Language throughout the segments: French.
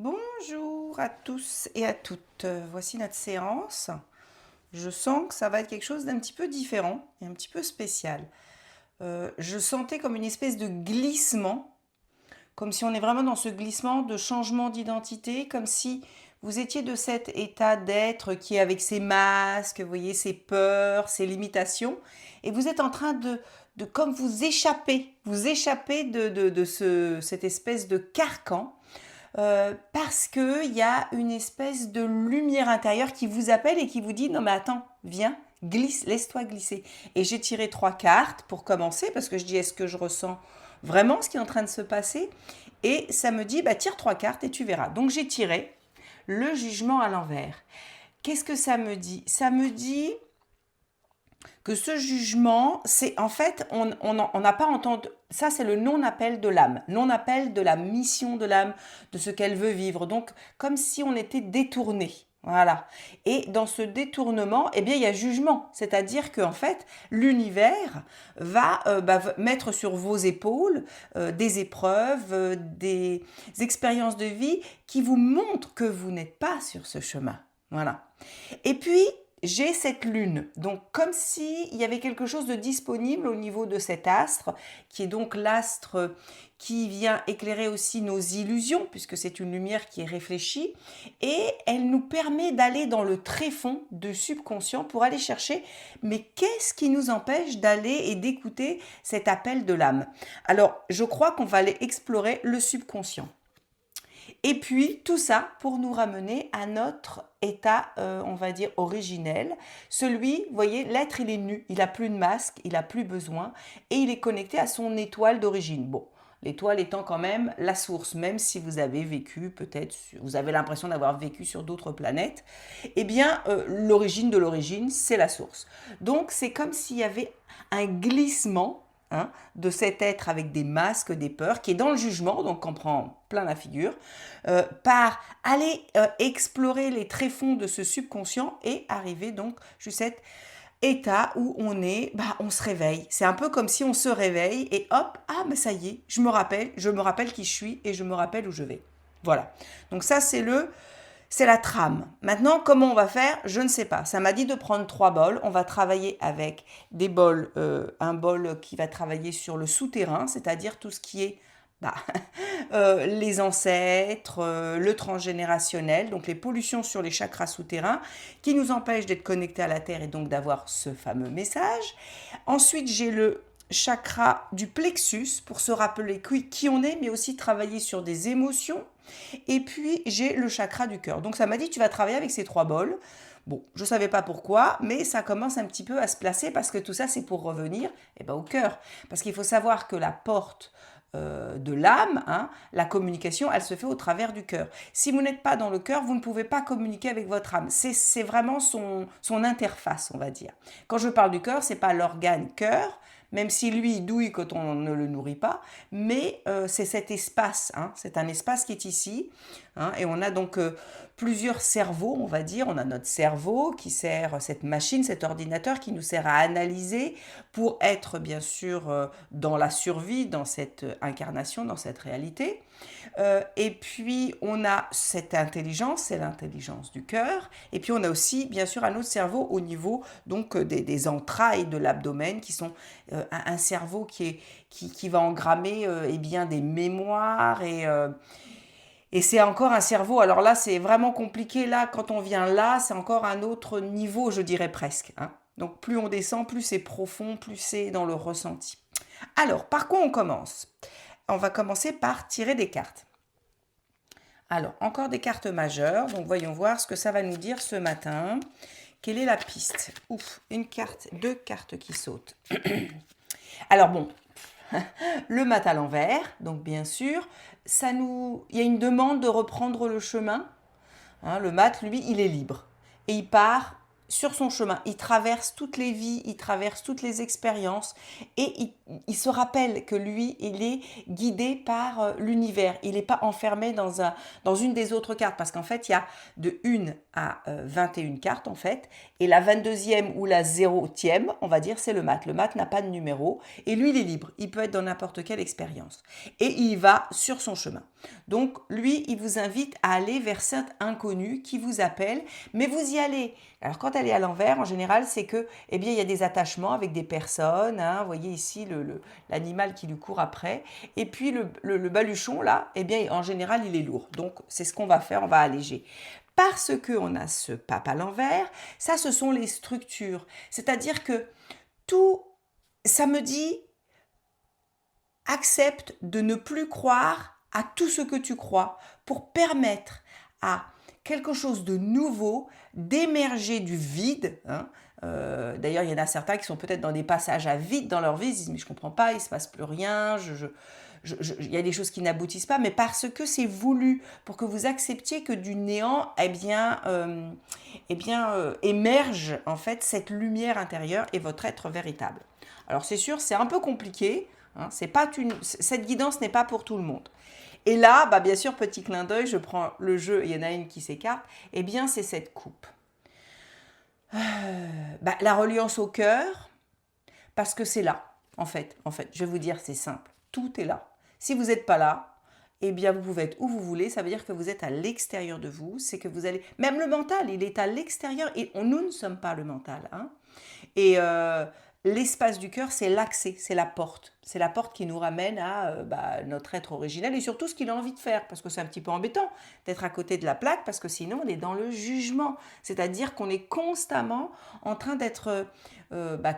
Bonjour à tous et à toutes. Voici notre séance. Je sens que ça va être quelque chose d'un petit peu différent et un petit peu spécial. Je sentais comme une espèce de glissement, comme si on est vraiment dans ce glissement de changement d'identité, comme si vous étiez de cet état d'être qui est avec ses masques, vous voyez, ses peurs, ses limitations, et vous êtes en train de comme vous échapper de cette espèce de carcan parce qu'il y a une espèce de lumière intérieure qui vous appelle et qui vous dit non mais attends, viens, glisse, laisse-toi glisser. Et j'ai tiré 3 cartes pour commencer parce que je dis est-ce que je ressens vraiment ce qui est en train de se passer. Et ça me dit bah tire 3 cartes et tu verras. Donc j'ai tiré le jugement à l'envers. Qu'est-ce que ça me dit? Ça me dit que ce jugement, c'est en fait, on n'a pas entendu. Ça, c'est le non-appel de l'âme, non-appel de la mission de l'âme, de ce qu'elle veut vivre. Donc, comme si on était détourné. Voilà. Et dans ce détournement, eh bien, il y a jugement. C'est-à-dire qu'en fait, l'univers va mettre sur vos épaules des épreuves, des expériences de vie qui vous montrent que vous n'êtes pas sur ce chemin. Voilà. Et puis, j'ai cette lune, donc comme s'il y avait quelque chose de disponible au niveau de cet astre, qui est donc l'astre qui vient éclairer aussi nos illusions, puisque c'est une lumière qui est réfléchie, et elle nous permet d'aller dans le tréfonds du subconscient pour aller chercher, mais qu'est-ce qui nous empêche d'aller et d'écouter cet appel de l'âme? Alors, je crois qu'on va aller explorer le subconscient. Et puis tout ça pour nous ramener à notre état, on va dire, originel. Celui, vous voyez, l'être, il est nu, il n'a plus de masque, il n'a plus besoin, et il est connecté à son étoile d'origine. Bon, l'étoile étant quand même la source, même si vous avez vécu, peut-être, vous avez l'impression d'avoir vécu sur d'autres planètes, eh bien, l'origine de l'origine, c'est la source. Donc, c'est comme s'il y avait un glissement, hein, de cet être avec des masques, des peurs, qui est dans le jugement, donc on prend plein la figure, par aller explorer les tréfonds de ce subconscient et arriver donc jusqu'à cet état où on se réveille. C'est un peu comme si on se réveille et hop, ah mais ça y est, je me rappelle qui je suis et je me rappelle où je vais. Voilà. Donc ça c'est la trame. Maintenant, comment on va faire? Je ne sais pas. Ça m'a dit de prendre 3 bols. On va travailler avec des bols, un bol qui va travailler sur le souterrain, c'est-à-dire tout ce qui est bah, les ancêtres, le transgénérationnel, donc les pollutions sur les chakras souterrains qui nous empêchent d'être connectés à la Terre et donc d'avoir ce fameux message. Ensuite, j'ai le chakra du plexus pour se rappeler qui on est, mais aussi travailler sur des émotions. Et puis, j'ai le chakra du cœur. Donc, ça m'a dit, tu vas travailler avec ces 3 bols. Bon, je ne savais pas pourquoi, mais ça commence un petit peu à se placer parce que tout ça, c'est pour revenir au cœur. Parce qu'il faut savoir que la porte de l'âme, hein, la communication, elle se fait au travers du cœur. Si vous n'êtes pas dans le cœur, vous ne pouvez pas communiquer avec votre âme. C'est vraiment son interface, on va dire. Quand je parle du cœur, c'est pas l'organe cœur, même si lui il douille quand on ne le nourrit pas, mais c'est cet espace, hein, c'est un espace qui est ici, hein, et on a donc plusieurs cerveaux, on va dire. On a notre cerveau qui sert, cette machine, cet ordinateur qui nous sert à analyser pour être bien sûr dans la survie, dans cette incarnation, dans cette réalité. Et puis on a cette intelligence, c'est l'intelligence du cœur. Et puis on a aussi bien sûr un autre cerveau au niveau donc des entrailles de l'abdomen qui sont un cerveau qui va engrammer bien des mémoires et c'est encore un cerveau. Alors là, c'est vraiment compliqué. Là, quand on vient là, c'est encore un autre niveau, je dirais presque, hein. Donc plus on descend, plus c'est profond, plus c'est dans le ressenti. Alors, par quoi on commence? On va commencer par tirer des cartes. Alors, encore des cartes majeures. Donc, voyons voir ce que ça va nous dire ce matin. Quelle est la piste? Ouf, une carte, 2 cartes qui sautent. Alors bon, le mat à l'envers, donc bien sûr, il y a une demande de reprendre le chemin. Hein, le mat, lui, il est libre. Et il part sur son chemin. Il traverse toutes les vies, il traverse toutes les expériences et il se rappelle que lui, il est guidé par l'univers. Il n'est pas enfermé dans une des autres cartes parce qu'en fait, il y a de 1 à 21 cartes en fait. Et la 22e ou la 0e, on va dire, c'est le mat. Le mat n'a pas de numéro et lui, il est libre. Il peut être dans n'importe quelle expérience. Et il va sur son chemin. Donc, lui, il vous invite à aller vers cet inconnu qui vous appelle, mais vous y allez. Alors, quand elle est à l'envers, en général, c'est que, eh bien, il y a des attachements avec des personnes. Hein. Vous voyez ici l'animal qui lui court après. Et puis, le baluchon, là, eh bien, en général, il est lourd. Donc, c'est ce qu'on va faire, on va alléger. Parce qu'on a ce pape à l'envers, ça, ce sont les structures. C'est-à-dire que tout, ça me dit, accepte de ne plus croire à tout ce que tu crois pour permettre à quelque chose de nouveau d'émerger du vide. Hein. D'ailleurs, il y en a certains qui sont peut-être dans des passages à vide dans leur vie, ils se disent mais je ne comprends pas, il ne se passe plus rien, il y a des choses qui n'aboutissent pas, mais parce que c'est voulu, pour que vous acceptiez que du néant, émerge en fait cette lumière intérieure et votre être véritable. Alors c'est sûr, c'est un peu compliqué, hein, cette guidance n'est pas pour tout le monde. Et là, bah bien sûr, petit clin d'œil, je prends le jeu, il y en a une qui s'écarte, eh bien c'est cette coupe. La reliance au cœur, parce que c'est là, en fait, je vais vous dire, c'est simple, tout est là. Si vous n'êtes pas là, eh bien vous pouvez être où vous voulez, ça veut dire que vous êtes à l'extérieur de vous, c'est que vous allez, même le mental, il est à l'extérieur, et nous ne sommes pas le mental, hein. Et l'espace du cœur, c'est l'accès, c'est la porte. C'est la porte qui nous ramène à notre être originel et surtout ce qu'il a envie de faire. Parce que c'est un petit peu embêtant d'être à côté de la plaque parce que sinon on est dans le jugement. C'est-à-dire qu'on est constamment en train d'être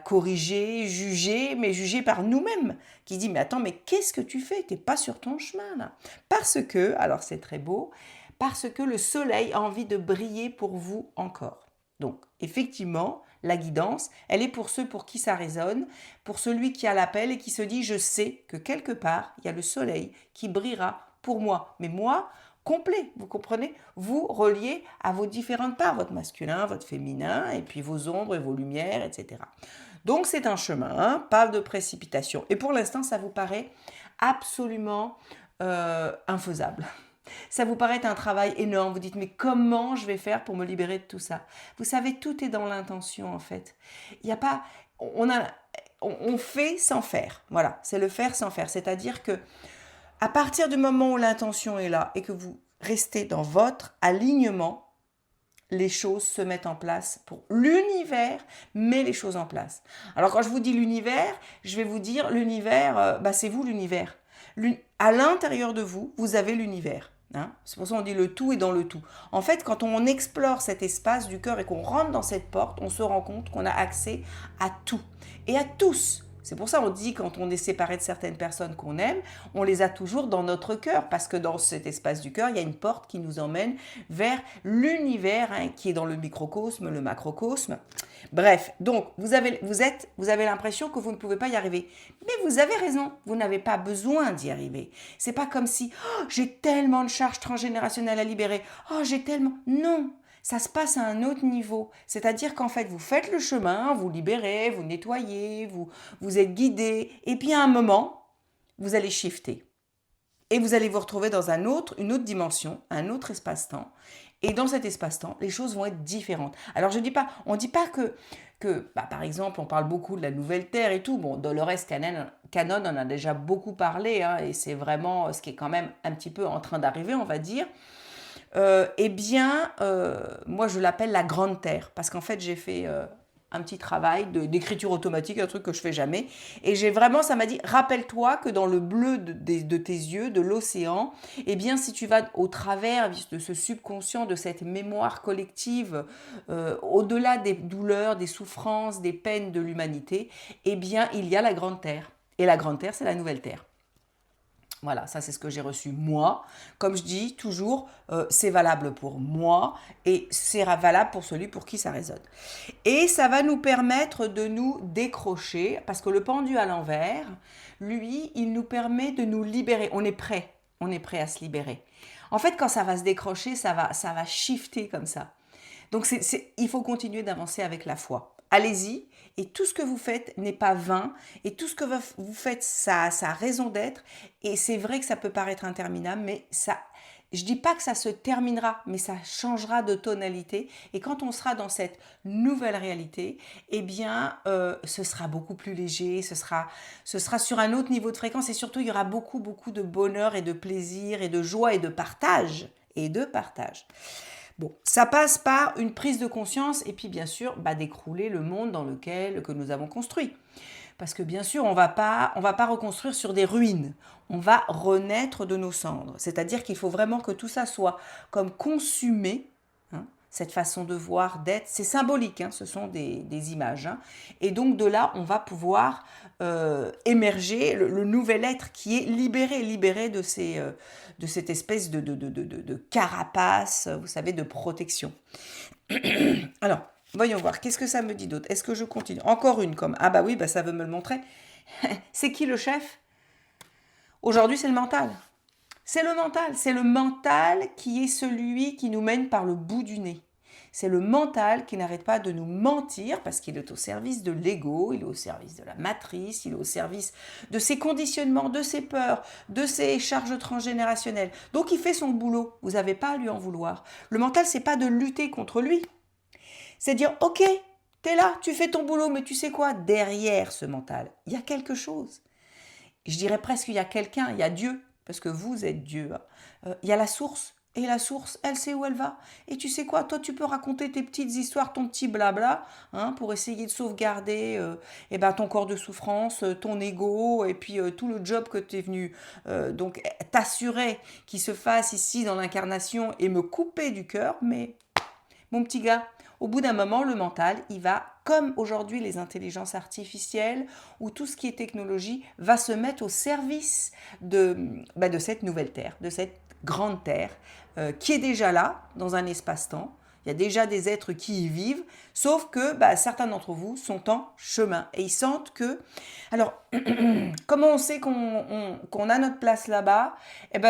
corrigé, jugé, mais jugé par nous-mêmes. Qui dit mais attends, mais qu'est-ce que tu fais? T'es pas sur ton chemin là. Parce que, alors c'est très beau, parce que le soleil a envie de briller pour vous encore. Donc effectivement, la guidance, elle est pour ceux pour qui ça résonne, pour celui qui a l'appel et qui se dit je sais que quelque part, il y a le soleil qui brillera pour moi. Mais moi, complet, vous comprenez? Vous reliez à vos différentes parts, votre masculin, votre féminin, et puis vos ombres et vos lumières, etc. Donc c'est un chemin, hein, pas de précipitation. Et pour l'instant, ça vous paraît absolument infaisable. Ça vous paraît un travail énorme. Vous dites, mais comment je vais faire pour me libérer de tout ça? Vous savez, tout est dans l'intention, en fait. Il n'y a pas... On fait sans faire. Voilà, c'est le faire sans faire. C'est-à-dire que à partir du moment où l'intention est là et que vous restez dans votre alignement, les choses se mettent en place pour l'univers, met les choses en place. Alors quand je vous dis l'univers, je vais vous dire l'univers, c'est vous l'univers. À l'intérieur de vous, vous avez l'univers. Hein. C'est pour ça qu'on dit le tout est dans le tout. En fait, quand on explore cet espace du cœur et qu'on rentre dans cette porte, on se rend compte qu'on a accès à tout et à tous. C'est pour ça qu'on dit quand on est séparé de certaines personnes qu'on aime, on les a toujours dans notre cœur parce que dans cet espace du cœur, il y a une porte qui nous emmène vers l'univers hein, qui est dans le microcosme, le macrocosme. Bref, donc vous avez l'impression que vous ne pouvez pas y arriver. Mais vous avez raison, vous n'avez pas besoin d'y arriver. C'est pas comme si j'ai tellement de charges transgénérationnelles à libérer. J'ai tellement... Non, ça se passe à un autre niveau. C'est-à-dire qu'en fait, vous faites le chemin, vous libérez, vous nettoyez, vous êtes guidé. Et puis à un moment, vous allez shifter. Et vous allez vous retrouver dans une autre dimension, un autre espace-temps. Et dans cet espace-temps, les choses vont être différentes. Alors, on ne dit pas que par exemple, on parle beaucoup de la nouvelle Terre et tout. Bon, Dolores Cannon en a déjà beaucoup parlé, hein, et c'est vraiment ce qui est quand même un petit peu en train d'arriver, on va dire. Moi, je l'appelle la Grande Terre, parce qu'en fait, j'ai fait un petit travail d'écriture automatique, un truc que je fais jamais. Et ça m'a dit, rappelle-toi que dans le bleu de tes yeux, de l'océan, eh bien, si tu vas au travers de ce subconscient, de cette mémoire collective, au-delà des douleurs, des souffrances, des peines de l'humanité, eh bien, il y a la Grande Terre. Et la Grande Terre, c'est la Nouvelle Terre. Voilà, ça c'est ce que j'ai reçu moi. Comme je dis toujours, c'est valable pour moi et c'est valable pour celui pour qui ça résonne. Et ça va nous permettre de nous décrocher, parce que le pendu à l'envers, lui, il nous permet de nous libérer. On est prêt à se libérer. En fait, quand ça va se décrocher, ça va shifter comme ça. Donc il faut continuer d'avancer avec la foi. Allez-y, et tout ce que vous faites n'est pas vain, et tout ce que vous faites, ça a raison d'être, et c'est vrai que ça peut paraître interminable, mais je dis pas que ça se terminera, mais ça changera de tonalité, et quand on sera dans cette nouvelle réalité, eh bien, ce sera beaucoup plus léger, ce sera sur un autre niveau de fréquence, et surtout, il y aura beaucoup, beaucoup de bonheur et de plaisir et de joie et de partage, Bon, ça passe par une prise de conscience et puis bien sûr d'écrouler le monde dans lequel que nous avons construit. Parce que bien sûr, on va pas reconstruire sur des ruines. On va renaître de nos cendres. C'est-à-dire qu'il faut vraiment que tout ça soit comme consumé. Cette façon de voir, d'être, c'est symbolique, ce sont des images. Et donc de là, on va pouvoir émerger le nouvel être qui est libéré de cette espèce de carapace, vous savez, de protection. Alors, voyons voir, qu'est-ce que ça me dit d'autre? Est-ce que je continue? Encore une comme, ah bah oui, ça veut me le montrer. C'est qui le chef? Aujourd'hui, c'est le mental. C'est le mental qui est celui qui nous mène par le bout du nez. C'est le mental qui n'arrête pas de nous mentir parce qu'il est au service de l'ego, il est au service de la matrice, il est au service de ses conditionnements, de ses peurs, de ses charges transgénérationnelles. Donc il fait son boulot, vous n'avez pas à lui en vouloir. Le mental, c'est pas de lutter contre lui. C'est dire, ok, t'es là, tu fais ton boulot, mais tu sais quoi? Derrière ce mental, il y a quelque chose. Je dirais presque il y a quelqu'un, il y a Dieu, parce que vous êtes Dieu. Il y a la source, et la source, elle sait où elle va. Et tu sais quoi, toi tu peux raconter tes petites histoires, ton petit blabla, pour essayer de sauvegarder ton corps de souffrance, ton ego, et puis tout le job que tu es venu donc t'assurer qu'il se fasse ici dans l'incarnation et me couper du cœur, mais mon petit gars, au bout d'un moment, le mental, il va, comme aujourd'hui les intelligences artificielles ou tout ce qui est technologie, va se mettre au service de cette nouvelle Terre, de cette grande Terre, qui est déjà là, dans un espace-temps. Il y a déjà des êtres qui y vivent, sauf que certains d'entre vous sont en chemin et ils sentent que... Alors, comment on sait qu'on a notre place là-bas?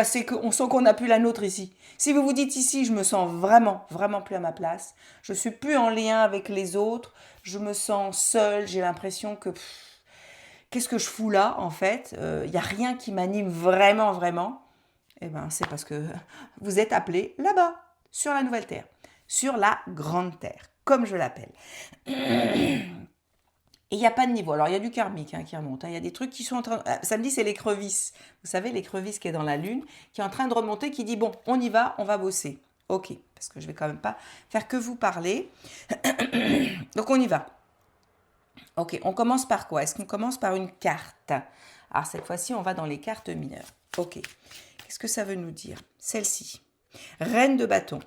C'est qu'on sent qu'on n'a plus la nôtre ici. Si vous vous dites ici, je me sens vraiment, vraiment plus à ma place, je suis plus en lien avec les autres, je me sens seule, j'ai l'impression que... qu'est-ce que je fous là, en fait? Il n'y a rien qui m'anime vraiment, vraiment. C'est parce que vous êtes appelés là-bas, sur la nouvelle Terre. Sur la grande Terre, comme je l'appelle. Et il n'y a pas de niveau. Alors, il y a du karmique qui remonte. Il y a des trucs qui sont en train... Samedi, c'est l'écrevisse. Vous savez, l'écrevisse qui est dans la Lune, qui est en train de remonter, qui dit, bon, on y va, on va bosser. Ok, parce que je vais quand même pas faire que vous parler. Donc, on y va. Ok, on commence par quoi? Est-ce qu'on commence par une carte? Alors, cette fois-ci, on va dans les cartes mineures. Ok, qu'est-ce que ça veut nous dire? Celle-ci. Reine de bâton.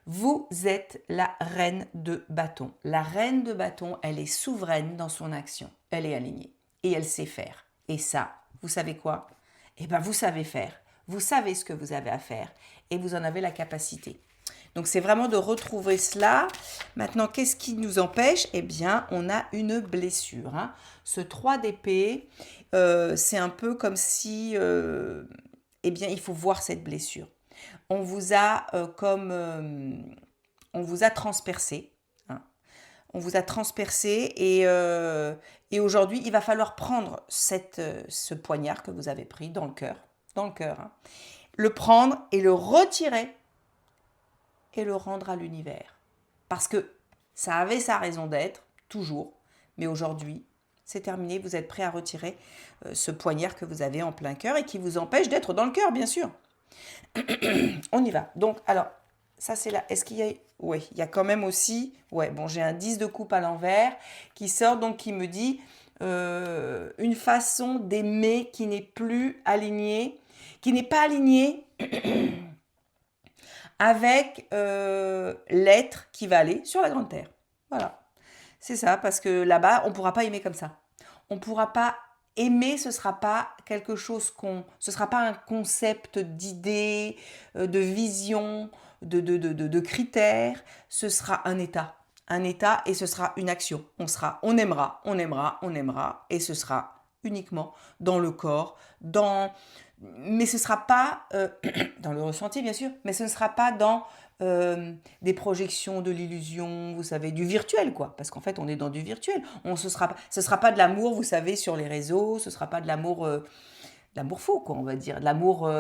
Vous êtes la reine de bâton. La reine de bâton, elle est souveraine dans son action. Elle est alignée et elle sait faire. Et ça, vous savez quoi? Vous savez faire. Vous savez ce que vous avez à faire et vous en avez la capacité. Donc, c'est vraiment de retrouver cela. Maintenant, qu'est-ce qui nous empêche? On a une blessure. Ce 3 d'épée, c'est un peu comme si... il faut voir cette blessure. On vous a on vous a transpercé. On vous a transpercé et aujourd'hui, il va falloir prendre ce poignard que vous avez pris dans le cœur, le prendre et le retirer et le rendre à l'univers. Parce que ça avait sa raison d'être, toujours, mais aujourd'hui, c'est terminé, vous êtes prêt à retirer ce poignard que vous avez en plein cœur et qui vous empêche d'être dans le cœur, bien sûr. On y va. Donc, alors, ça c'est là. Est-ce qu'il y a... Oui, il y a quand même aussi... j'ai un 10 de coupe à l'envers qui sort, donc qui me dit une façon d'aimer qui n'est plus alignée, qui n'est pas alignée avec l'être qui va aller sur la grande terre. Voilà. C'est ça, parce que là-bas, on ne pourra pas aimer comme ça. On ne pourra pas aimer, ce ne sera pas quelque chose ce ne sera pas un concept d'idée, de vision, de critères. Ce sera un état. Un état et ce sera une action. On aimera, et ce sera uniquement dans le corps, dans mais ce ne sera pas dans le ressenti, bien sûr, mais ce ne sera pas dans des projections de l'illusion, vous savez, du virtuel, quoi. Parce qu'en fait, on est dans du virtuel. Ce sera pas de l'amour, vous savez, sur les réseaux, ce sera pas de l'amour faux, quoi, on va dire. De l'amour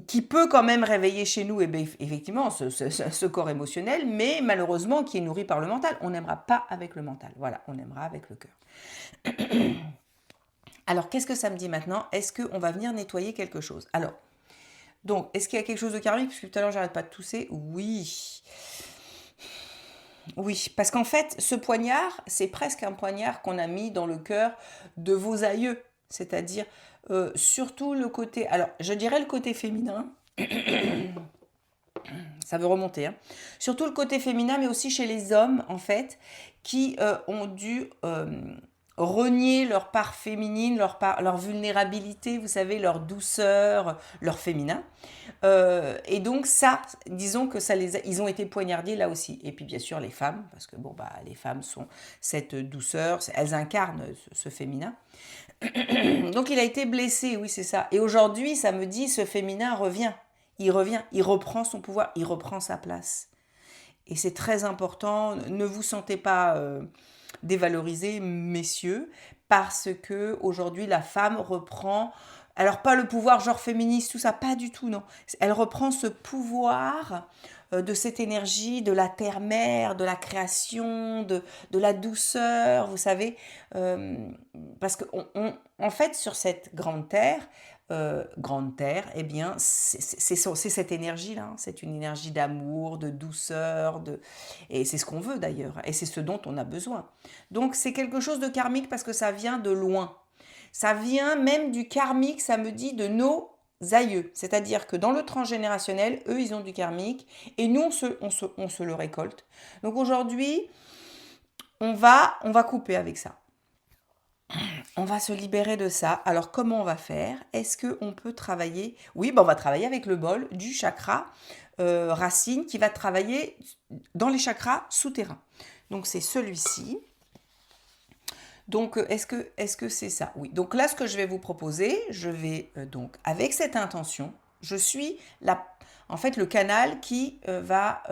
qui peut quand même réveiller chez nous, effectivement, ce corps émotionnel, mais malheureusement qui est nourri par le mental. On n'aimera pas avec le mental. Voilà, on aimera avec le cœur. Alors, qu'est-ce que ça me dit maintenant? Est-ce qu'on va venir nettoyer quelque chose? Alors, donc, est-ce qu'il y a quelque chose de karmique? Parce que tout à l'heure, j'arrête pas de tousser. Oui. Oui, parce qu'en fait, ce poignard, c'est presque un poignard qu'on a mis dans le cœur de vos aïeux. C'est-à-dire, surtout le côté... Alors, je dirais le côté féminin. Ça veut remonter, hein. Surtout le côté féminin, mais aussi chez les hommes, en fait, qui ont dû renier leur part féminine, leur vulnérabilité, vous savez, leur douceur, leur féminin. Et donc ça, disons que ils ont été poignardés là aussi. Et puis bien sûr les femmes, parce que bon bah les femmes sont cette douceur, elles incarnent ce féminin. Donc il a été blessé, oui c'est ça. Et aujourd'hui ça me dit ce féminin revient, il reprend son pouvoir, il reprend sa place. Et c'est très important, ne vous sentez pas dévalorisés, messieurs, parce que aujourd'hui la femme reprend, alors pas le pouvoir genre féministe, tout ça, pas du tout, non. Elle reprend ce pouvoir de cette énergie, de la terre-mère, de la création, de la douceur, vous savez, parce que en fait sur cette grande terre, eh bien, c'est cette énergie-là, hein. C'est une énergie d'amour, de douceur, et c'est ce qu'on veut d'ailleurs, et c'est ce dont on a besoin. Donc c'est quelque chose de karmique parce que ça vient de loin. Ça vient même du karmique, ça me dit, de nos aïeux. C'est-à-dire que dans le transgénérationnel, eux, ils ont du karmique, et nous, on se le récolte. Donc aujourd'hui, on va couper avec ça. On va se libérer de ça. Alors comment on va faire? Est-ce qu'on peut travailler? Oui, ben on va travailler avec le bol du chakra racine qui va travailler dans les chakras souterrains. Donc c'est celui-ci. Donc est-ce que c'est ça? Oui. Donc là, ce que je vais vous proposer, je vais donc avec cette intention, je suis en fait le canal qui va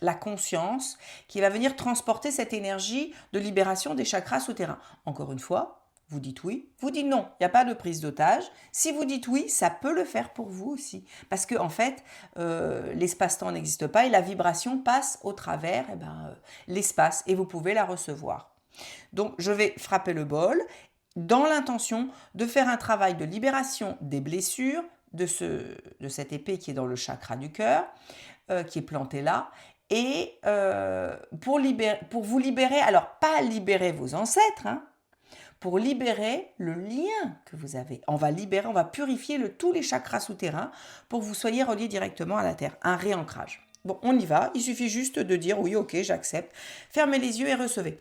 la conscience, qui va venir transporter cette énergie de libération des chakras souterrains. Encore une fois, vous dites oui, vous dites non. Il n'y a pas de prise d'otage. Si vous dites oui, ça peut le faire pour vous aussi. Parce que en fait, l'espace-temps n'existe pas et la vibration passe au travers l'espace et vous pouvez la recevoir. Donc, je vais frapper le bol dans l'intention de faire un travail de libération des blessures de cette épée qui est dans le chakra du cœur, qui est plantée là. Et pour vous libérer, alors pas libérer vos ancêtres, hein, pour libérer le lien que vous avez. On va purifier tous les chakras souterrains pour que vous soyez reliés directement à la Terre. Un réancrage. Bon, on y va. Il suffit juste de dire oui, ok, j'accepte. Fermez les yeux et recevez.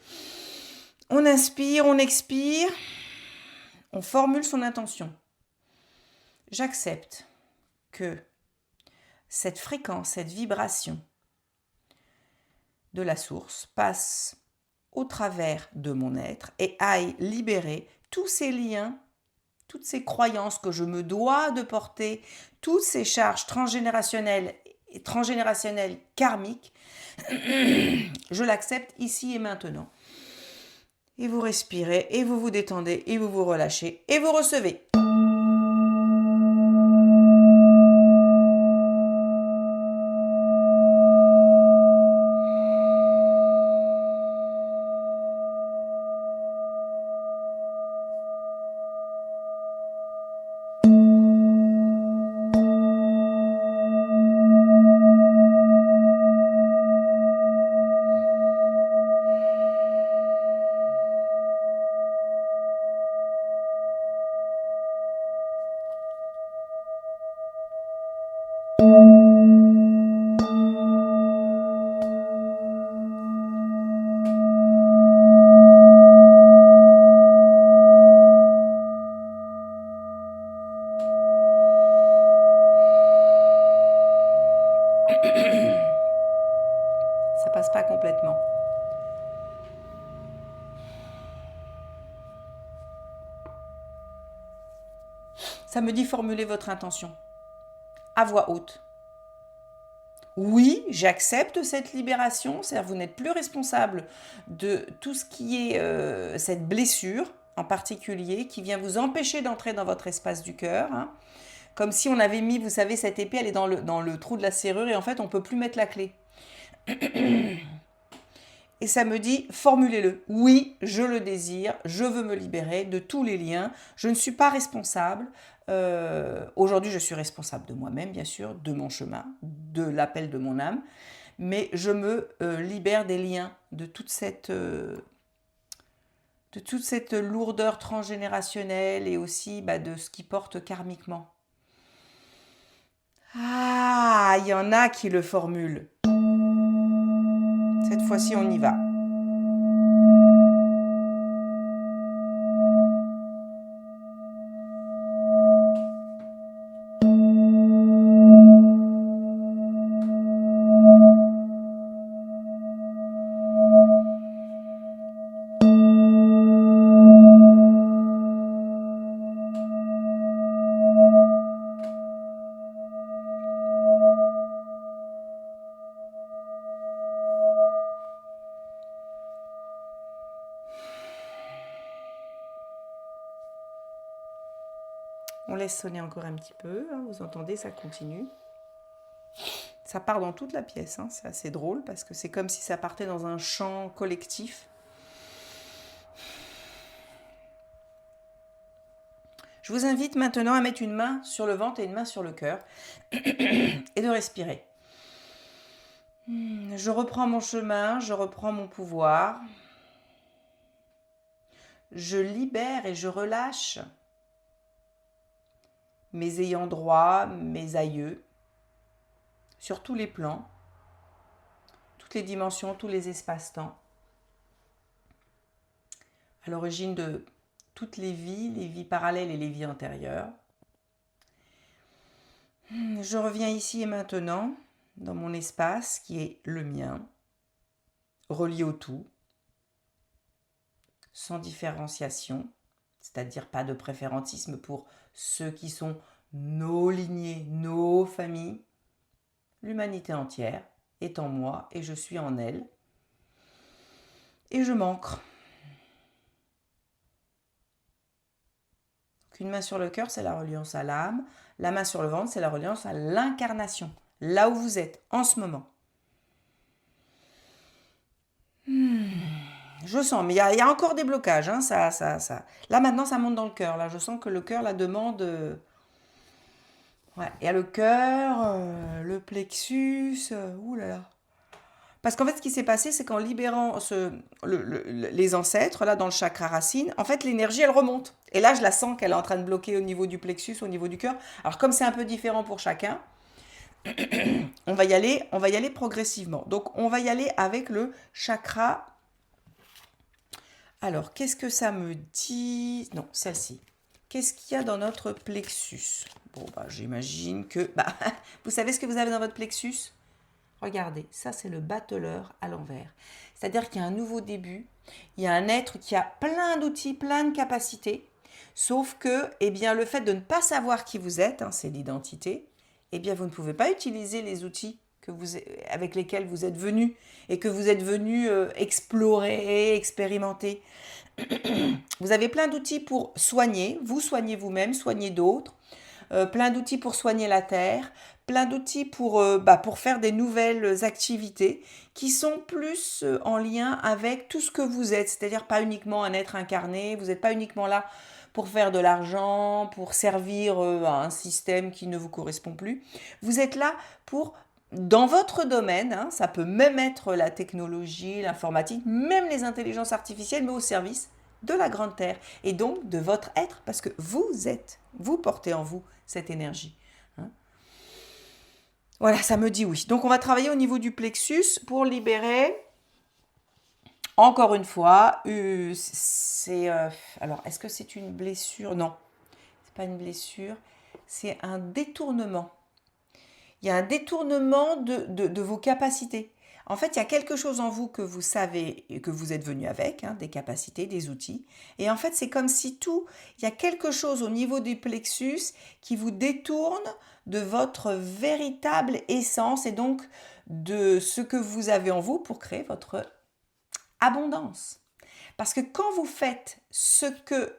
On inspire, on expire, on formule son intention. J'accepte que cette fréquence, cette vibration de la source passe au travers de mon être et aille libérer tous ces liens, toutes ces croyances que je me dois de porter, toutes ces charges transgénérationnelles karmiques. Je l'accepte ici et maintenant. Et vous respirez, et vous vous détendez, et vous vous relâchez, et vous recevez. Ça passe pas complètement. Ça me dit formuler votre intention à voix haute. Oui, j'accepte cette libération, c'est-à-dire vous n'êtes plus responsable de tout ce qui est cette blessure en particulier qui vient vous empêcher d'entrer dans votre espace du cœur. Hein. Comme si on avait mis, vous savez, cette épée, elle est dans le trou de la serrure et en fait, on ne peut plus mettre la clé. Et ça me dit, formulez-le. Oui, je le désire, je veux me libérer de tous les liens. Je ne suis pas responsable. Aujourd'hui, je suis responsable de moi-même, bien sûr, de mon chemin, de l'appel de mon âme. Mais je me libère des liens, de toute cette lourdeur transgénérationnelle et aussi de ce qui porte karmiquement. Ah, il y en a qui le formulent. Cette fois-ci, on y va. On laisse sonner encore un petit peu, hein, vous entendez, ça continue. Ça part dans toute la pièce, hein, c'est assez drôle parce que c'est comme si ça partait dans un chant collectif. Je vous invite maintenant à mettre une main sur le ventre et une main sur le cœur et de respirer. Je reprends mon chemin, je reprends mon pouvoir. Je libère et je relâche mes ayants droit, mes aïeux, sur tous les plans, toutes les dimensions, tous les espaces-temps, à l'origine de toutes les vies parallèles et les vies antérieures. Je reviens ici et maintenant, dans mon espace qui est le mien, relié au tout, sans différenciation, c'est-à-dire pas de préférentisme pour ceux qui sont nos lignées, nos familles. L'humanité entière est en moi et je suis en elle. Et je m'ancre. Une main sur le cœur, c'est la reliance à l'âme. La main sur le ventre, c'est la reliance à l'incarnation, là où vous êtes en ce moment. Je sens, mais il y a encore des blocages. Hein, ça. Là, maintenant, ça monte dans le cœur. Là, je sens que le cœur la demande. Ouais, il y a le cœur, le plexus. Ouh là là. Parce qu'en fait, ce qui s'est passé, c'est qu'en libérant les ancêtres, là, dans le chakra racine, en fait, l'énergie, elle remonte. Et là, je la sens qu'elle est en train de bloquer au niveau du plexus, au niveau du cœur. Alors, comme c'est un peu différent pour chacun, on va y aller progressivement. Donc, on va y aller avec le chakra. Alors, qu'est-ce que ça me dit? Non, celle-ci. Qu'est-ce qu'il y a dans notre plexus? Bon, j'imagine que... vous savez ce que vous avez dans votre plexus? Regardez, ça c'est le battleur à l'envers. C'est-à-dire qu'il y a un nouveau début, il y a un être qui a plein d'outils, plein de capacités, sauf que le fait de ne pas savoir qui vous êtes, hein, c'est l'identité, vous ne pouvez pas utiliser les outils avec lesquels vous êtes venu et que vous êtes venu explorer, expérimenter. Vous avez plein d'outils pour soigner, vous soignez vous-même, soigner d'autres, plein d'outils pour soigner la terre, plein d'outils pour faire des nouvelles activités qui sont plus en lien avec tout ce que vous êtes, c'est-à-dire pas uniquement un être incarné, vous n'êtes pas uniquement là pour faire de l'argent, pour servir à un système qui ne vous correspond plus. Vous êtes là pour, dans votre domaine, hein, ça peut même être la technologie, l'informatique, même les intelligences artificielles, mais au service de la grande terre et donc de votre être, parce que vous portez en vous cette énergie. Hein. Voilà, ça me dit oui. Donc on va travailler au niveau du plexus pour libérer. Encore une fois, alors est-ce que c'est une blessure? Non, c'est pas une blessure, c'est un détournement. Il y a un détournement de vos capacités. En fait, il y a quelque chose en vous que vous savez et que vous êtes venu avec, hein, des capacités, des outils. Et en fait, c'est comme si il y a quelque chose au niveau du plexus qui vous détourne de votre véritable essence et donc de ce que vous avez en vous pour créer votre abondance. Parce que quand vous faites ce que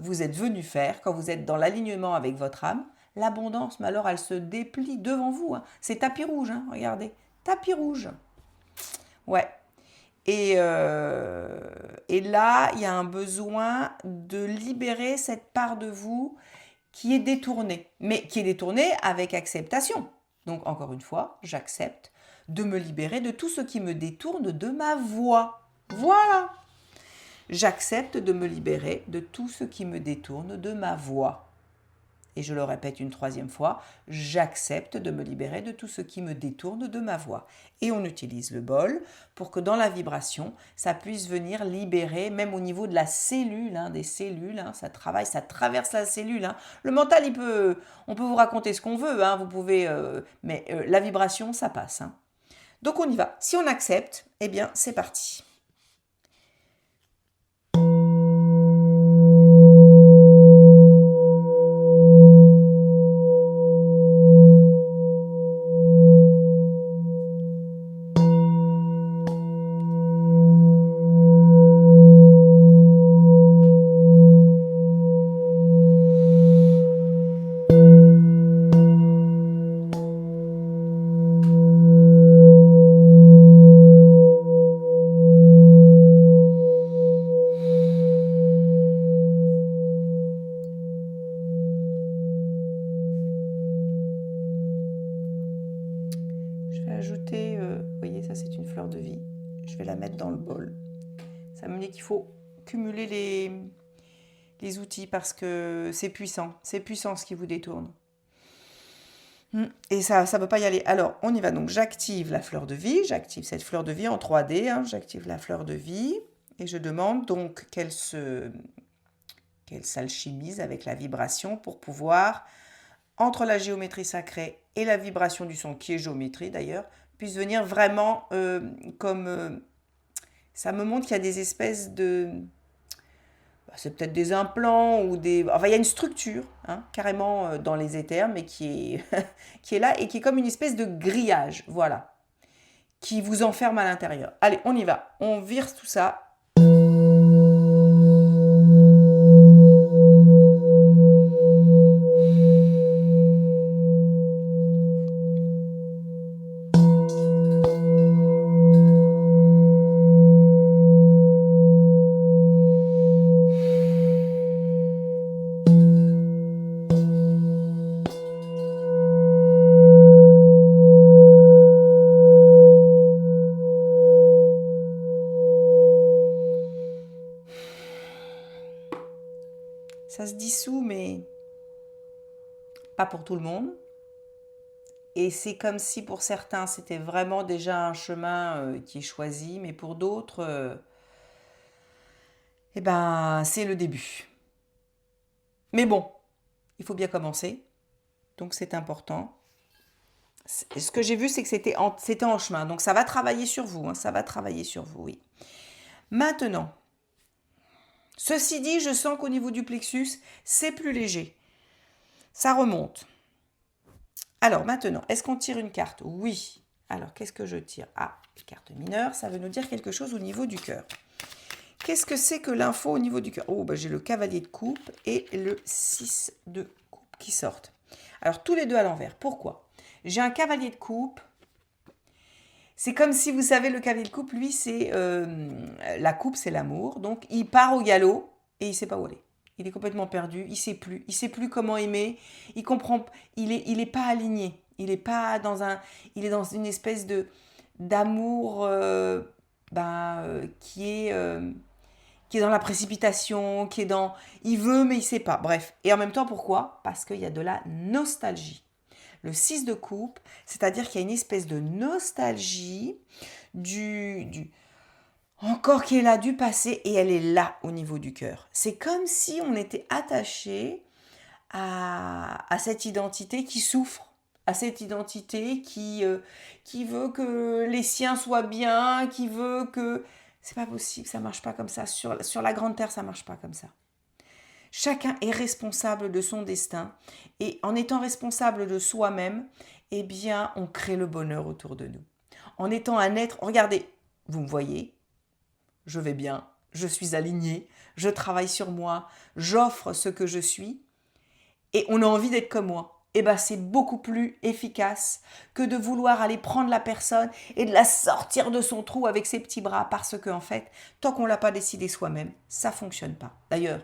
vous êtes venu faire, quand vous êtes dans l'alignement avec votre âme, l'abondance, mais alors elle se déplie devant vous, hein. C'est tapis rouge, hein, regardez. Tapis rouge. Ouais. Et là, il y a un besoin de libérer cette part de vous qui est détournée, mais qui est détournée avec acceptation. Donc, encore une fois, j'accepte de me libérer de tout ce qui me détourne de ma voix. Voilà. J'accepte de me libérer de tout ce qui me détourne de ma voix. Et je le répète une troisième fois, j'accepte de me libérer de tout ce qui me détourne de ma voix. Et on utilise le bol pour que dans la vibration, ça puisse venir libérer, même au niveau de la cellule, hein, des cellules, hein, ça travaille, ça traverse la cellule. Hein. Le mental, on peut vous raconter ce qu'on veut, hein, vous pouvez, mais la vibration, ça passe. Hein. Donc on y va. Si on accepte, eh bien c'est parti. Ajouter, vous voyez, ça c'est une fleur de vie. Je vais la mettre dans le bol. Ça me dit qu'il faut cumuler les outils parce que c'est puissant ce qui vous détourne. Et ça ne peut pas y aller. Alors, on y va donc. J'active la fleur de vie. J'active cette fleur de vie en 3D. Hein, j'active la fleur de vie. Et je demande donc qu'elle s'alchimise avec la vibration pour pouvoir, entre la géométrie sacrée et la vibration du son, qui est géométrie d'ailleurs, puisse venir vraiment comme... ça me montre qu'il y a des espèces de... c'est peut-être des implants ou des... Enfin, il y a une structure, hein, carrément dans les éthers, mais qui est, qui est là et qui est comme une espèce de grillage, voilà, qui vous enferme à l'intérieur. Allez, on y va. On vire tout ça. Ça se dissout, mais pas pour tout le monde. Et c'est comme si pour certains, c'était vraiment déjà un chemin qui est choisi, mais pour d'autres, eh ben, c'est le début. Mais bon, il faut bien commencer, donc c'est important. Ce que j'ai vu, c'est que c'était en chemin, donc ça va travailler sur vous, hein, ça va travailler sur vous, oui. Maintenant, ceci dit, je sens qu'au niveau du plexus, c'est plus léger. Ça remonte. Alors maintenant, est-ce qu'on tire une carte? Oui. Alors, qu'est-ce que je tire? Ah, carte mineure, ça veut nous dire quelque chose au niveau du cœur. Qu'est-ce que c'est que l'info au niveau du cœur? Oh, bah, j'ai le cavalier de coupe et le 6 de coupe qui sortent. Alors, tous les deux à l'envers. Pourquoi? J'ai un cavalier de coupe. C'est comme si, vous savez, le cavalier de coupe, lui, c'est... la coupe, c'est l'amour. Donc, il part au galop et il ne sait pas où aller. Il est complètement perdu, il sait plus comment aimer, il comprend, il est pas aligné, il est pas dans il est dans une espèce de d'amour qui est dans la précipitation, il veut mais il sait pas. Bref, et en même temps pourquoi? Parce qu'il y a de la nostalgie. Le 6 de coupe, c'est-à-dire qu'il y a une espèce de nostalgie encore qui est là du passé et elle est là au niveau du cœur. C'est comme si on était attaché à cette identité qui souffre. à cette identité qui veut que les siens soient bien, qui veut que... C'est pas possible, ça marche pas comme ça. Sur la grande terre, ça marche pas comme ça. Chacun est responsable de son destin et en étant responsable de soi-même, eh bien, on crée le bonheur autour de nous. En étant un être, regardez, vous me voyez, je vais bien, je suis alignée, je travaille sur moi, j'offre ce que je suis et on a envie d'être comme moi. Eh ben, c'est beaucoup plus efficace que de vouloir aller prendre la personne et de la sortir de son trou avec ses petits bras parce que, en fait, tant qu'on ne l'a pas décidé soi-même, ça ne fonctionne pas. D'ailleurs,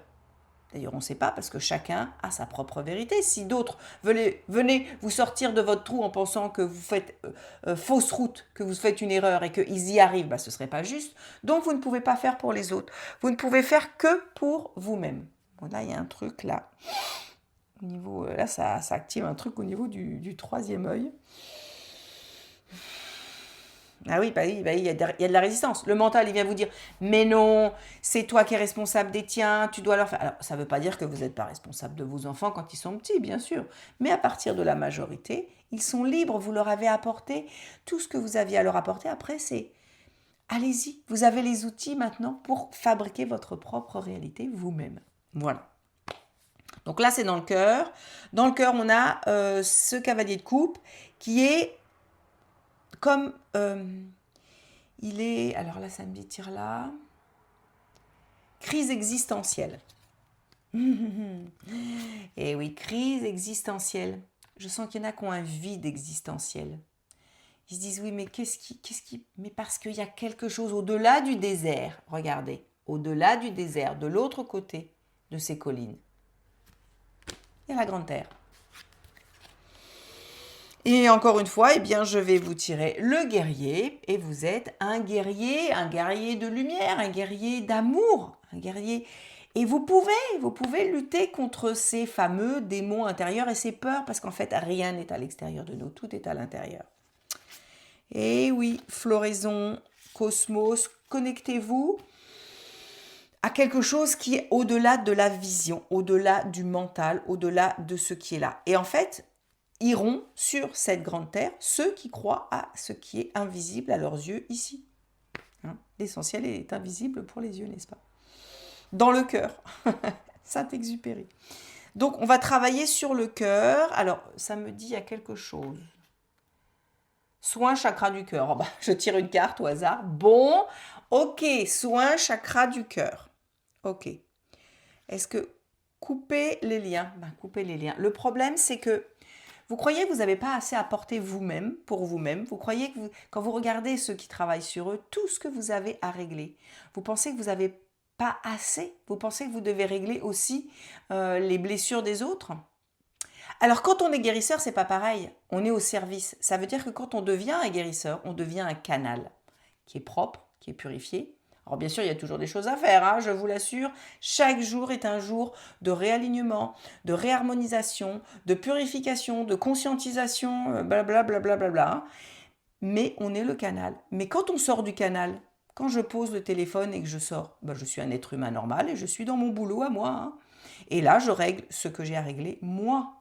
on ne sait pas parce que chacun a sa propre vérité. Si d'autres venaient vous sortir de votre trou en pensant que vous faites fausse route, que vous faites une erreur et qu'ils y arrivent, ce ne serait pas juste. Donc, vous ne pouvez pas faire pour les autres. Vous ne pouvez faire que pour vous-même. Bon, là, il y a un truc là. Au niveau, là, ça active un truc au niveau du troisième œil. Ah oui, il y a de la résistance. Le mental, il vient vous dire, mais non, c'est toi qui es responsable des tiens, tu dois leur faire. Alors, ça ne veut pas dire que vous n'êtes pas responsable de vos enfants quand ils sont petits, bien sûr. Mais à partir de la majorité, ils sont libres, vous leur avez apporté tout ce que vous aviez à leur apporter. Après, c'est, allez-y, vous avez les outils maintenant pour fabriquer votre propre réalité vous-même. Voilà. Donc là, c'est dans le cœur. Dans le cœur, on a ce cavalier de coupe qui est comme il est, alors là ça me tire là, crise existentielle. Et oui, crise existentielle. Je sens qu'il y en a qui ont un vide existentiel. Ils se disent oui, mais mais parce qu'il y a quelque chose au-delà du désert. Regardez, au-delà du désert, de l'autre côté de ces collines, il y a la grande terre. Et encore une fois, eh bien, je vais vous tirer le guerrier et vous êtes un guerrier de lumière, un guerrier d'amour, un guerrier. Et vous pouvez lutter contre ces fameux démons intérieurs et ces peurs parce qu'en fait, rien n'est à l'extérieur de nous, tout est à l'intérieur. Et oui, floraison, cosmos, connectez-vous à quelque chose qui est au-delà de la vision, au-delà du mental, au-delà de ce qui est là. Et en fait, iront sur cette grande terre ceux qui croient à ce qui est invisible à leurs yeux ici. L'essentiel est invisible pour les yeux, n'est-ce pas? Dans le cœur. Saint-Exupéry. Donc, on va travailler sur le cœur. Alors, ça me dit, il y a quelque chose. Soin chakra du cœur. Oh bah, je tire une carte au hasard. Bon, ok, soin chakra du cœur. Ok. Est-ce que couper les liens? Couper les liens. Le problème, c'est que vous croyez que vous n'avez pas assez apporté vous-même, pour vous-même. Vous croyez que quand vous regardez ceux qui travaillent sur eux, tout ce que vous avez à régler, vous pensez que vous n'avez pas assez. Vous pensez que vous devez régler aussi les blessures des autres. Alors quand on est guérisseur, c'est pas pareil. On est au service. Ça veut dire que quand on devient un guérisseur, on devient un canal qui est propre, qui est purifié. Alors bien sûr, il y a toujours des choses à faire, je vous l'assure. Chaque jour est un jour de réalignement, de réharmonisation, de purification, de conscientisation, blablabla. Bla, bla, bla. Mais on est le canal. Mais quand on sort du canal, quand je pose le téléphone et que je sors, je suis un être humain normal et je suis dans mon boulot à moi. Et là, je règle ce que j'ai à régler moi.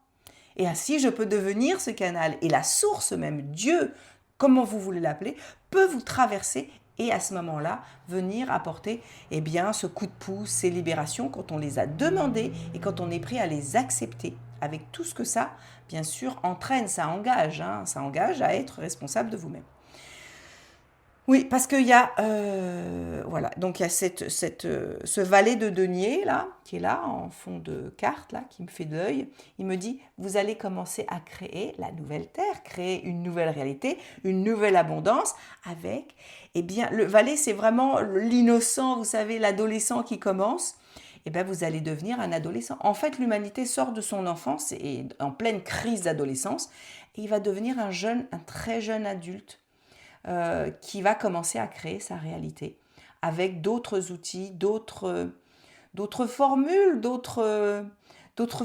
Et ainsi, je peux devenir ce canal. Et la source même, Dieu, comment vous voulez l'appeler, peut vous traverser et à ce moment-là, venir apporter ce coup de pouce, ces libérations quand on les a demandées et quand on est prêt à les accepter avec tout ce que ça, bien sûr, entraîne, ça engage à être responsable de vous-même. Oui, parce qu'il y a, donc il y a ce valet de denier là, qui est là en fond de carte là, qui me fait de l'œil. Il me dit, vous allez commencer à créer la nouvelle terre, créer une nouvelle réalité, une nouvelle abondance avec, le valet c'est vraiment l'innocent, vous savez, l'adolescent qui commence. Vous allez devenir un adolescent. En fait, l'humanité sort de son enfance et est en pleine crise d'adolescence et il va devenir un très jeune adulte. Qui va commencer à créer sa réalité avec d'autres outils, d'autres formules, d'autres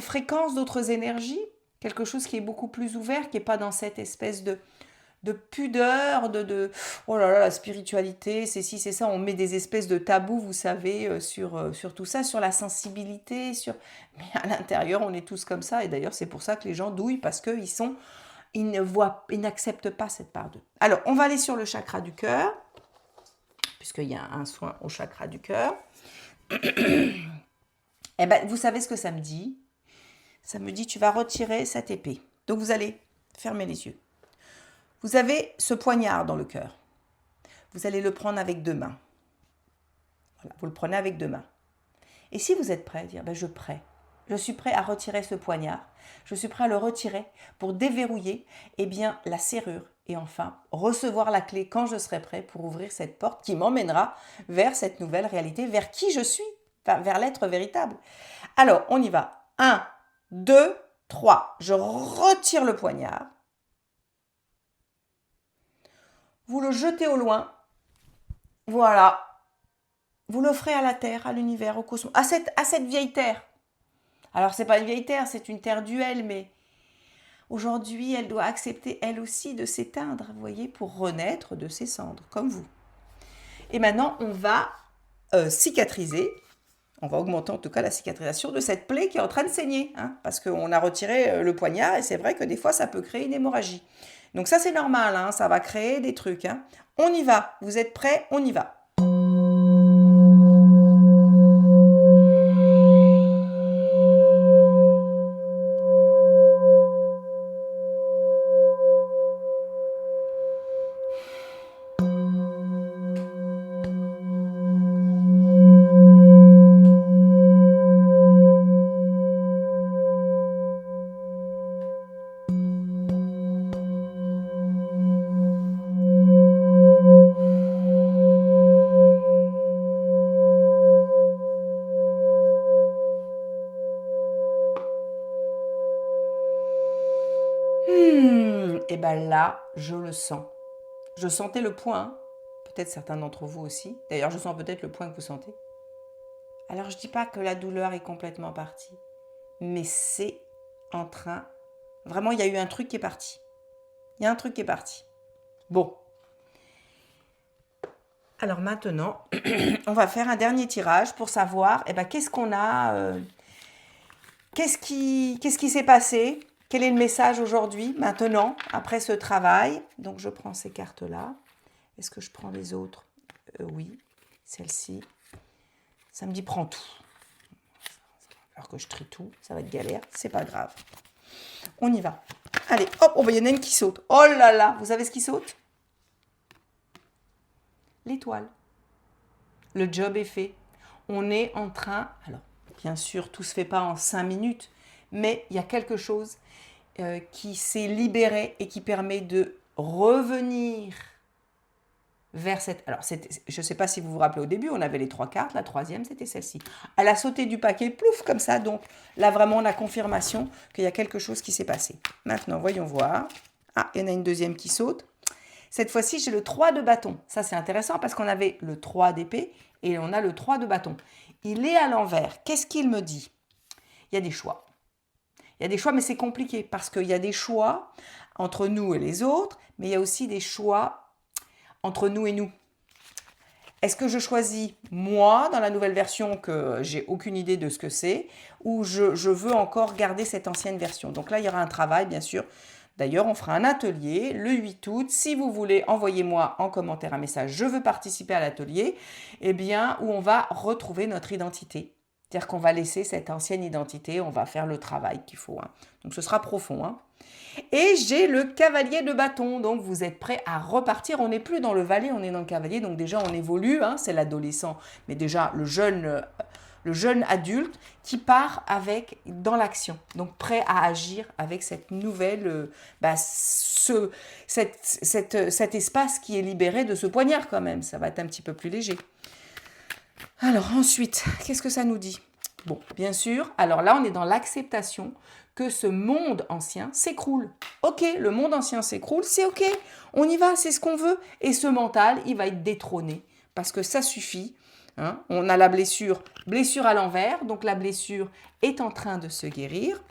fréquences, d'autres énergies, quelque chose qui est beaucoup plus ouvert, qui n'est pas dans cette espèce de pudeur, oh là là, la spiritualité, c'est ci, c'est ça, on met des espèces de tabous, vous savez, sur tout ça, sur la sensibilité, mais à l'intérieur, on est tous comme ça, et d'ailleurs, c'est pour ça que les gens douillent, parce qu'ils sont il n'accepte pas cette part d'eux. Alors, on va aller sur le chakra du cœur, puisqu'il y a un soin au chakra du cœur. Eh ben, vous savez ce que ça me dit? Ça me dit, tu vas retirer cette épée. Donc, vous allez fermer les yeux. Vous avez ce poignard dans le cœur. Vous allez le prendre avec 2 mains. Voilà, vous le prenez avec 2 mains. Et si vous êtes prêt, dire, je suis prêt à retirer ce poignard, je suis prêt à le retirer pour déverrouiller la serrure et enfin recevoir la clé quand je serai prêt pour ouvrir cette porte qui m'emmènera vers cette nouvelle réalité, vers qui je suis, vers l'être véritable. Alors, on y va. 1, 2, 3. Je retire le poignard. Vous le jetez au loin. Voilà. Vous l'offrez à la Terre, à l'univers, au cosmos, à cette vieille Terre. Alors, c'est pas une vieille Terre, c'est une Terre duelle, mais aujourd'hui, elle doit accepter, elle aussi, de s'éteindre, vous voyez, pour renaître de ses cendres, comme vous. Et maintenant, on va cicatriser. On va augmenter en tout cas la cicatrisation de cette plaie qui est en train de saigner, hein, parce qu'on a retiré le poignard et c'est vrai que des fois, ça peut créer une hémorragie. Donc ça, c'est normal, hein, ça va créer des trucs. Hein. On y va. Vous êtes prêts? On y va. Et bien là, je le sens. Je sentais le point, peut-être certains d'entre vous aussi. D'ailleurs, je sens peut-être le point que vous sentez. Alors, je ne dis pas que la douleur est complètement partie, mais c'est en train... Vraiment, il y a eu un truc qui est parti. Il y a un truc qui est parti. Bon. Alors maintenant, on va faire un dernier tirage pour savoir qu'est-ce qu'on a... Qu'est-ce qui s'est passé? Quel est le message aujourd'hui, maintenant, après ce travail? Donc, je prends ces cartes-là. Est-ce que je prends les autres? Oui, celle-ci. Ça me dit, prends tout. Alors que je trie tout, ça va être galère. C'est pas grave. On y va. Allez, hop, il y en a une qui saute. Oh là là, vous savez ce qui saute? L'étoile. Le job est fait. On est en train... Alors, bien sûr, tout ne se fait pas en 5 minutes, mais il y a quelque chose qui s'est libéré et qui permet de revenir vers cette... Alors, je ne sais pas si vous vous rappelez au début, on avait les 3 cartes, la 3e, c'était celle-ci. Elle a sauté du paquet, plouf, comme ça, donc là, vraiment, la confirmation qu'il y a quelque chose qui s'est passé. Maintenant, voyons voir. Ah, il y en a une deuxième qui saute. Cette fois-ci, j'ai le 3 de bâton. Ça, c'est intéressant parce qu'on avait le 3 d'épée et on a le 3 de bâton. Il est à l'envers. Qu'est-ce qu'il me dit? Il y a des choix. Il y a des choix, mais c'est compliqué parce qu'il y a des choix entre nous et les autres, mais il y a aussi des choix entre nous et nous. Est-ce que je choisis moi dans la nouvelle version que j'ai aucune idée de ce que c'est ou je veux encore garder cette ancienne version? Donc là, il y aura un travail, bien sûr. D'ailleurs, on fera un atelier le 8 août. Si vous voulez, envoyez-moi en commentaire un message. Je veux participer à l'atelier, où on va retrouver notre identité. C'est-à-dire qu'on va laisser cette ancienne identité, on va faire le travail qu'il faut. Hein. Donc ce sera profond. Hein. Et j'ai le cavalier de bâton. Donc vous êtes prêts à repartir. On n'est plus dans le valet, on est dans le cavalier. Donc déjà, on évolue. Hein, c'est l'adolescent. Mais déjà, le jeune adulte qui part dans l'action. Donc prêt à agir avec cette nouvelle... cet espace qui est libéré de ce poignard quand même. Ça va être un petit peu plus léger. Alors ensuite, qu'est-ce que ça nous dit? Bon, bien sûr, alors là on est dans l'acceptation que ce monde ancien s'écroule. Ok, le monde ancien s'écroule, c'est ok, on y va, c'est ce qu'on veut. Et ce mental, il va être détrôné parce que ça suffit. Hein. On a la blessure à l'envers, donc la blessure est en train de se guérir.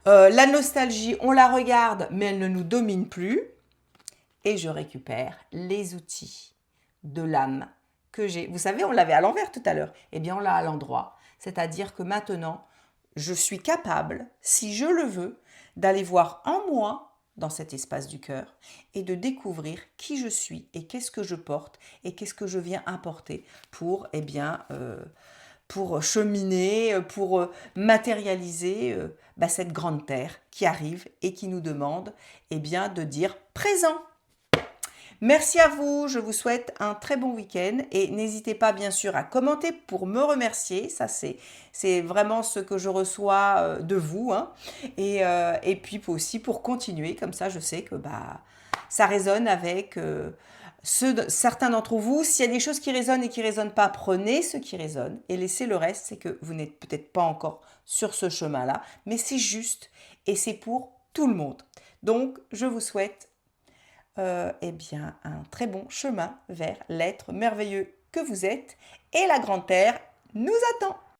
La nostalgie, on la regarde, mais elle ne nous domine plus. Et je récupère les outils de l'âme que j'ai. Vous savez, on l'avait à l'envers tout à l'heure. Eh bien, on l'a à l'endroit. C'est-à-dire que maintenant, je suis capable, si je le veux, d'aller voir en moi, dans cet espace du cœur, et de découvrir qui je suis et qu'est-ce que je porte et qu'est-ce que je viens apporter pour, pour cheminer, pour matérialiser cette grande terre qui arrive et qui nous demande de dire présent. Merci à vous, je vous souhaite un très bon week-end et n'hésitez pas bien sûr à commenter pour me remercier, ça c'est vraiment ce que je reçois de vous, hein. Et puis aussi pour continuer, comme ça je sais que ça résonne avec certains d'entre vous. S'il y a des choses qui résonnent et qui ne résonnent pas, prenez ce qui résonne et laissez le reste, c'est que vous n'êtes peut-être pas encore sur ce chemin-là, mais c'est juste et c'est pour tout le monde. Donc je vous souhaite un très bon chemin vers l'être merveilleux que vous êtes et la grande terre nous attend.